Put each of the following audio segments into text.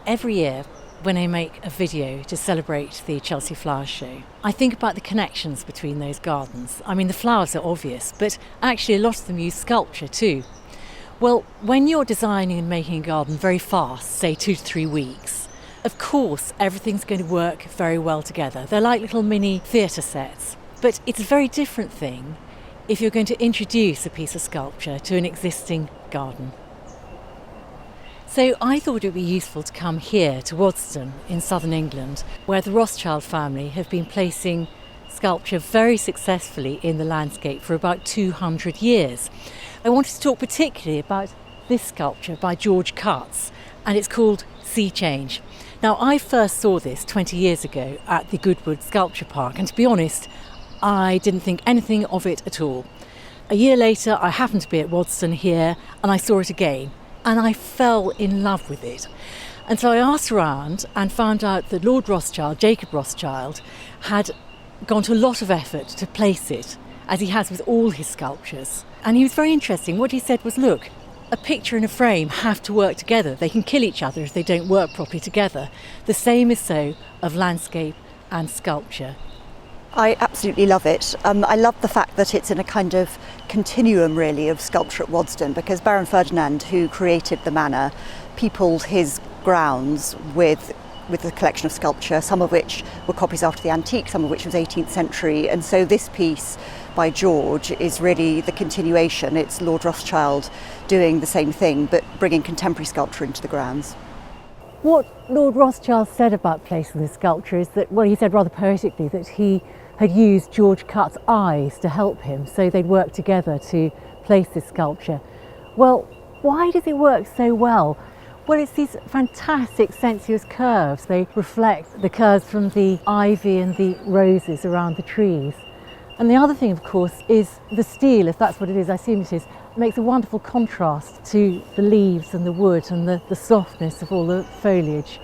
Every year, when I make a video to celebrate the Chelsea Flower Show, I think about the connections between those gardens. I mean, the flowers are obvious, but actually a lot of them use sculpture too. Well, when you're designing and making a garden very fast, say 2 to 3 weeks, of course everything's going to work very well together. They're like little mini theatre sets. But it's a very different thing if you're going to introduce a piece of sculpture to an existing garden. So I thought it would be useful to come here to Waddesdon in southern England, where the Rothschild family have been placing sculpture very successfully in the landscape for about 200 years. I wanted to talk particularly about this sculpture by George Cutts, and it's called Sea Change. Now, I first saw this 20 years ago at the Goodwood Sculpture Park, and to be honest, I didn't think anything of it at all. A year later, I happened to be at Waddesdon here, and I saw it again. And I fell in love with it. And so I asked around and found out that Lord Rothschild, Jacob Rothschild, had gone to a lot of effort to place it, as he has with all his sculptures. And he was very interesting. What he said was, look, a picture and a frame have to work together. They can kill each other if they don't work properly together. The same is so of landscape and sculpture. I absolutely love it. I love the fact that it's in a kind of continuum, really, of sculpture at Waddesdon, because Baron Ferdinand, who created the manor, peopled his grounds with a collection of sculpture, some of which were copies after the antique, some of which was 18th century. And so this piece by George is really the continuation. It's Lord Rothschild doing the same thing, but bringing contemporary sculpture into the grounds. What Lord Rothschild said about placing this sculpture is that, well, he said rather poetically that he had used George Cutts' eyes to help him, so they'd work together to place this sculpture. Well, why does it work so well? Well, it's these fantastic sensuous curves. They reflect the curves from the ivy and the roses around the trees. And the other thing, of course, is the steel, if that's what it is, I assume it is, makes a wonderful contrast to the leaves and the wood and the softness of all the foliage.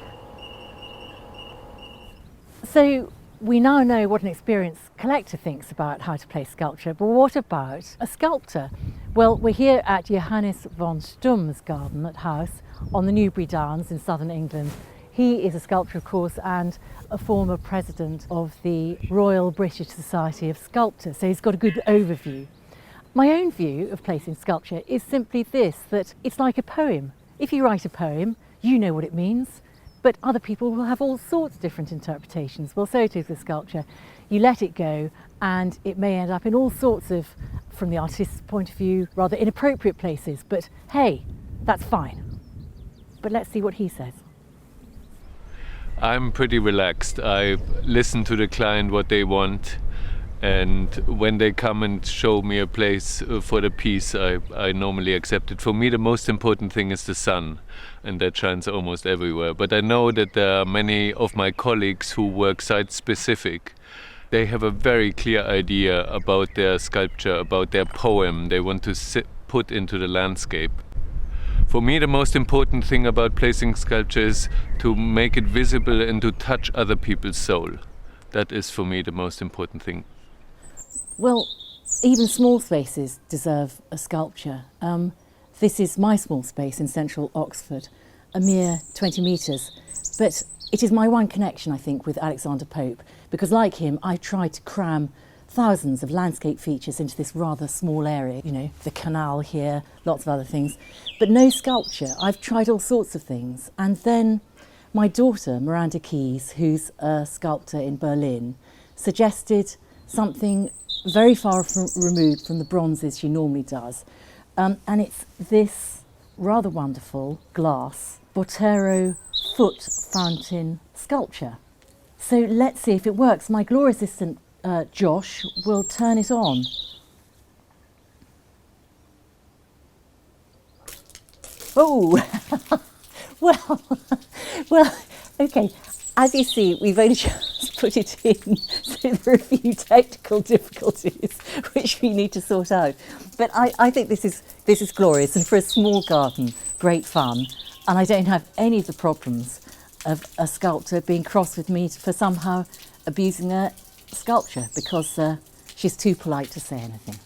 So we now know what an experienced collector thinks about how to place sculpture, but what about a sculptor? Well, we're here at Johannes von Stumm's garden at house on the Newbury Downs in southern England. He is a sculptor, of course, and a former president of the Royal British Society of Sculptors, so he's got a good overview. My own view of placing sculpture is simply this, that it's like a poem. If you write a poem, you know what it means, but other people will have all sorts of different interpretations. Well, so it is with sculpture. You let it go, and it may end up in all sorts of, from the artist's point of view, rather inappropriate places, but hey, that's fine. But let's see what he says. I'm pretty relaxed. I listen to the client what they want, and when they come and show me a place for the piece, I normally accept it. For me, the most important thing is the sun, and that shines almost everywhere. But I know that there are many of my colleagues who work site-specific. They have a very clear idea about their sculpture, about their poem they want to put into the landscape. For me, the most important thing about placing sculpture is to make it visible and to touch other people's soul. That is, for me, the most important thing. Well, even small spaces deserve a sculpture. This is my small space in central Oxford, a mere 20 metres. But it is my one connection, I think, with Alexander Pope, because like him, I tried to cram thousands of landscape features into this rather small area. You know, the canal here, lots of other things, but no sculpture. I've tried all sorts of things. And then my daughter, Miranda Keyes, who's a sculptor in Berlin, suggested something very far removed from the bronzes she normally does. And it's this rather wonderful glass Botero foot fountain sculpture. So let's see if it works. My Glory assistant Josh will turn it on. Oh, well, okay. As you see, we've only just put it in, so there are a few technical difficulties which we need to sort out. But I think this is glorious, and for a small garden, great fun. And I don't have any of the problems of a sculptor being cross with me for somehow abusing a sculpture, because she's too polite to say anything.